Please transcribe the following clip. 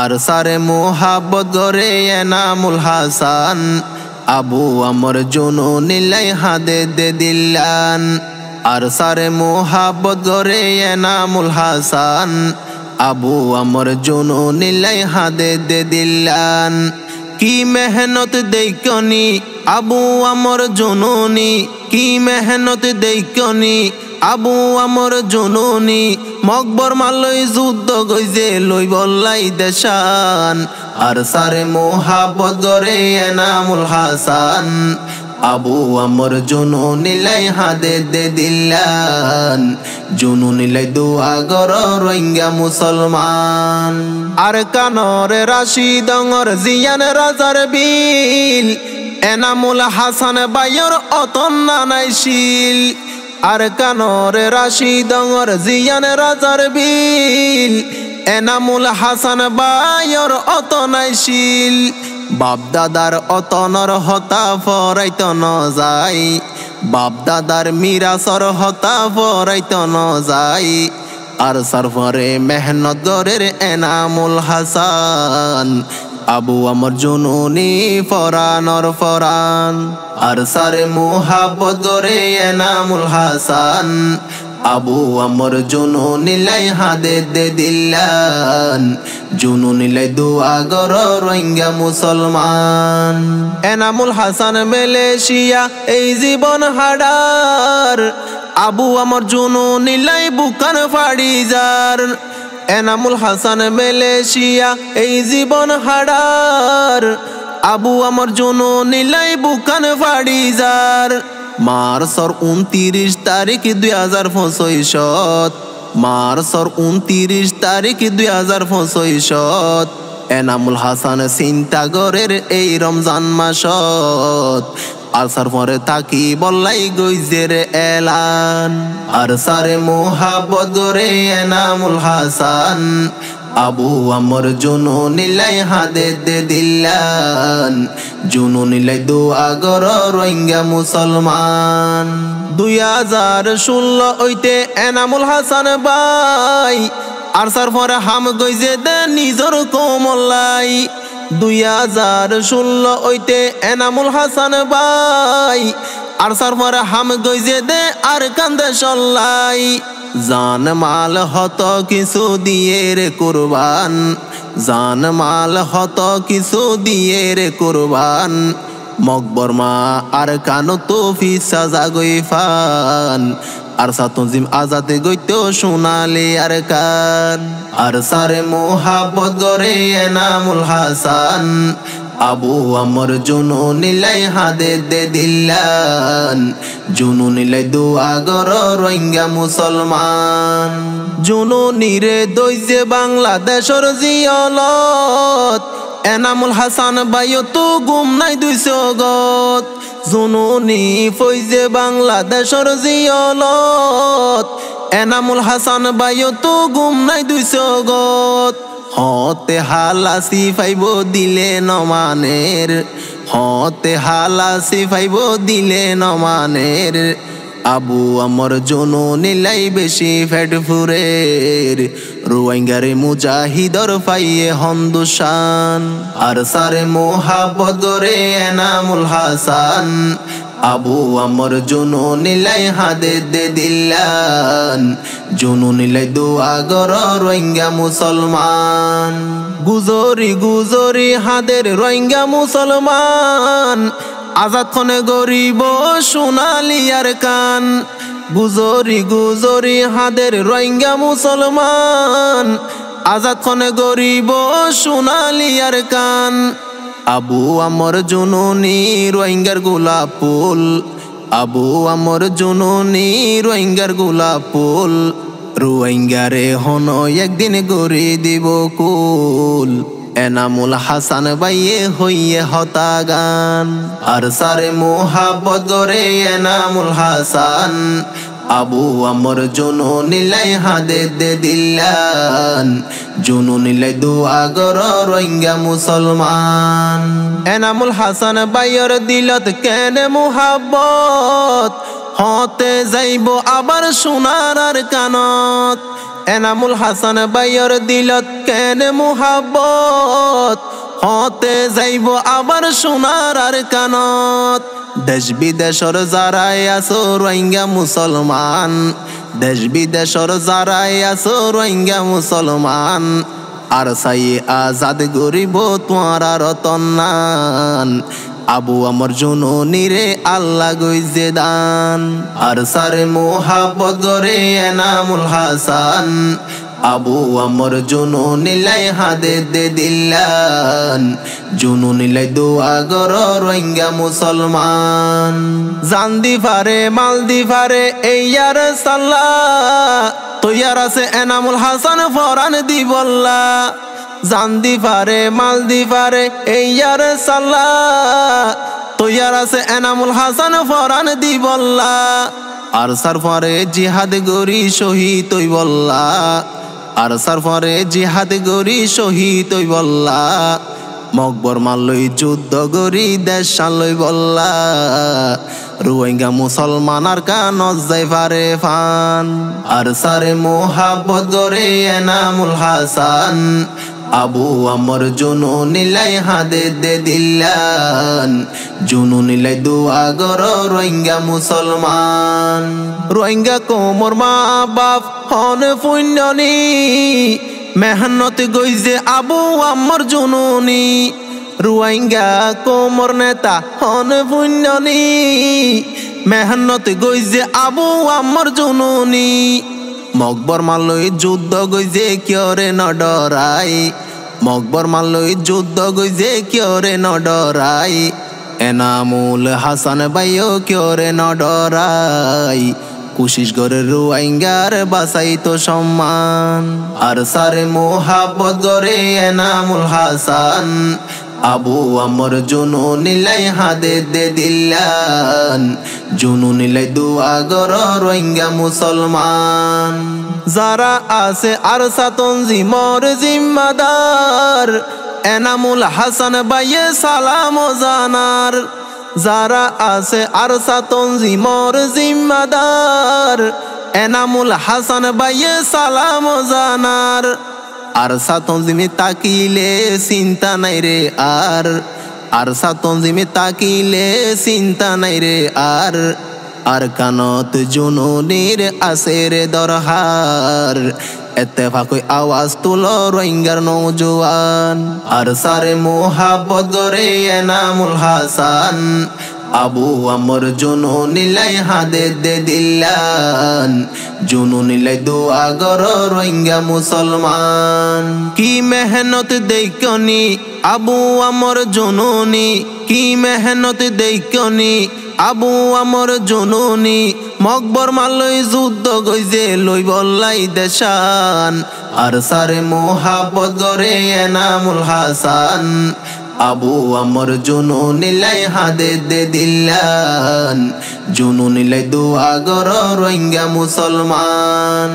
আর সারে মোহাব্বত গরে এনামুল হাসান আবু আমর জুনু নীলাই হাদে দে দিল্লান আর সারে মোহাব্বত গরে এনামুল হাসান আবু আমর জুনু নীলাই হাদে দে দিল্লান কি মেহনত দেখনি আবু আমর জুনুনি কি মেহনত দেখনি আবু আমর জুনুনি মকবর মালই যুদ্ধ গইজে লই বল্লাই দেশান আর সারে মোহাব্বত গরে এনামুল হাসান আবু আমর জুনুনি লাই হাদে দে দিল্লান জুনুনি লাই দোয়া গর রোহিঙ্গা মুসলমান আর কানরে রাশিদঙ্গর জিয়ান রাজার বিল এনামুল হাসান বাইর অতন নানাইশিল আর কানরে রাশিদঙ্গর জিয়ান রাজার বিল এনামুল হাসান বাইর অতনাইশিল বাপ দাদার অতনর হতা ফরাইত ন যায় বাপ দাদার মিরাসর হতা ফরাইত ন যায় আর সরফরে মেহনত গরের এনামুল হাসান আবু আমর জুনুনি ফরানর ফরান আর সারে মোহাব্বত গরে এনামুল হাসান আবু আমর জুনুনি লাই হাদে দে দিল্লান জুনুনি লাই দোয়া গর রোহিঙ্গা মুসলমান এনামুল হাসান মালয়েশিয়া এই জীবন হাডার আবু আমর জুনুনি লাই বুকান ফাড়ি যার এনামুল হাসান মালয়েশিয়া এই জীবন হাডার আবু আমর জুনুনি লাই বুকান ফাড়ি যার মার্চর 29 তারিখ 2025 মার্চর 29 তারিখ 2025 এনামুল হাসান চিন্তাগরের এই রমজান মাসত আর সরফরে থাকি বল্লাই গইজের এলান আর সারে মোহাব্বত গরে এনামুল হাসান আবু আমর জুনুনি লাই হাদে দে দিল্লান জুনুনি লাই দোয়া গর রোহিঙ্গা মুসলমান 2016 হইতে এনামুল হাসান বাই আর সরফরে হাম গইজে দে নিজর কোমলাই 2016 হইতে এনামুল হাসান বাই আর সরফরে হাম গইজে দে আর কান্দে সল্লাই জান মাল হত কিছু দিয়ে রে কুরবান জান মাল হত কিছু দিয়ে রে কুরবান মকবর মা আর কানো তো ফিসা জাগই ফান আর সাতজিম আজাদে গইতো সোনালি আর কান আর সারে মোহাব্বত গরে এনামুল হাসান আবু আমর জুনুনি লাই হাদে দে দিল্লান জুনুনি লাই দোয়া গর রোহিঙ্গা মুসলমান জুনুনি রে দইজে বাংলাদেশর জিয়লত এনামুল হাসান বাইও তো গুম নাই 200 গত জুনুনি ফইজে বাংলাদেশর জিয়লত এনামুল হাসান বাইও তো গুম নাই 200 গত হতে হালাসি ফাইব দিলে নমানের হতে হালাসি ফাইব দিলে নমানের আবু আমর জুনুনি লাই বেশি ফেট ফুরের রোহিঙ্গারে মুজাহিদর পাইয়ে হন্দুশান আর সারে মোহাব্বত গরে এনামুল হাসান আবু আমর জুনুনি লাই হাদে দে দিল্লান জুনুনি লাই দোয়া গর রোহিঙ্গা মুসলমান গুজরি গুজরি হাদের রোহিঙ্গা মুসলমান আজাদ খনে গরিব সোনালি আর কান গুজরি গুজরি হাদের রোহিঙ্গা মুসলমান আজাদ খনে গরিব সোনালি আর কান আবু আমর জুনুনি রোহিঙ্গার গোলাপ ফুল আবু আমর জুনুনি রোহিঙ্গার গোলাপ ফুল রোহিঙ্গারে হন একদিন গড়ি দিব কুল এনামুল হাসান বাইয়ে হইয়ে হতাগান আর সারে মোহাব্বত গরে এনামুল হাসান আবু আমর জুনুনি লাই হাদে দে দিল্লান জুনুনি লাই দোয়া গর রোহিঙ্গা মুসলমান এনামুল হাসান বাইয়ের দিলত কেনে মোহাব্বত হতে যাইব আবার সোনার আর কানত এনামুল হাসান বাইয়র দিলত কেন মুহাব্বত হতে যাইব আবার সোনার আর কানত। দেশ বিদেশর যারাই আছো রোহিঙ্গা মুসলমান, দেশ বিদেশর যারাই আছো রোহিঙ্গা মুসলমান, আর সাই আজাদ গরিব তোমারা রতনান। আবু আমর জুনুনি রে আল্লাহ গইজে দান, আর সারে মোহাব্বত গরে এনামুল হাসান। আবু আমর জুনুনি লাই হাদে দে দিল্লান, জুনুনি লাই দোয়া গর রোহিঙ্গা মুসলমান। জান্দি ফারে মালদি ফারে এইয়ার সাল্লাহ, তৈয়ার আছে এনামুল হাসান ফরান দিবল্লা। জান্দি ফারে মালদি ফারে এইয়ার সাল্লাহ, তৈয়ার আছে এনামুল হাসান ফরান দিবল্লা। আর সার ফরে জিহাদ গরি শহীদ হইবল্লা, আর সার ফরে জিহাদ গরি শহীদ হইবল্লা। মকবর মালই যুদ্ধ গরি দেশ সালই বল্লা, রোহিঙ্গা মুসলমান আর কানত যাই ফারে ফান। আর সারে মোহাব্বত গরে এনামুল হাসান, আবু আমর জুনুনি লাই হাদে দে দিল্লান, জুনুনি লাই দোয়া গর রোহিঙ্গা মুসলমান। রোহিঙ্গা কোমর মা বাপ হন পুণ্যনি, মেহনত গইজে আবু আমর জুনুনি। রোহিঙ্গা কোমর নেতা হন পুণ্যনি, মেহনত গইজে আবু আমর জুনুনি। মকবর মালই যুদ্ধ গইজে কিয়রে ন ডরাই, মকবর মালই যুদ্ধ গইজে কিয়রে ন ডরাই। এনামুল হাসান বাইও কিয়রে ন ডরাই, কোশিশ করে রোহিঙ্গার বাসাই তো সম্মান। আর সারে মোহাব্বত গরে এনামুল হাসান, আবু আমর জুনুনি লাই হাদে দে দিল্লান, জুনুনি লাই দোয়া গর রোহিঙ্গা মুসলমান। যারা আছে আরসা তনজিমর জিম্মাদার, এনামুল হাসান বাইয়ে সালাম জানার। যারা আছে আরসা তনজিমর জিম্মাদার, এনামুল হাসান বাইয়ে সালাম জানার। আরসা তনজিমে তাকিলে চিন্তা নাই রে আর, আরসা তনজিমে তাকিলে চিন্তা নাই রে আর। আর কানত জুনুনির আছে রে দরহার, এত্তেফাকই আওয়াজ তুলো রোহিঙ্গার নৌজওয়ান। আর সারে মোহাব্বত গরে এনামুল হাসান, আবু আমর জুনুনি লাই হাদে দে দিল্লান, জুনুনি লাই দোয়া গর রোহিঙ্গা মুসলমান। কি মেহনত দেখনি আবু আমর জুনুনি, কি মেহনত দেখনি আবু আমর জুনুনি। মকবর মালই যুদ্ধ গইজে লই বল্লাই দেশান, আর সারে মোহাব্বত গরে এনামুল হাসান। আবু আমর জুনুনি লাই হাদে দে দিল্লান, জুনুনি লাই দোয়া গর রোহিঙ্গা মুসলমান।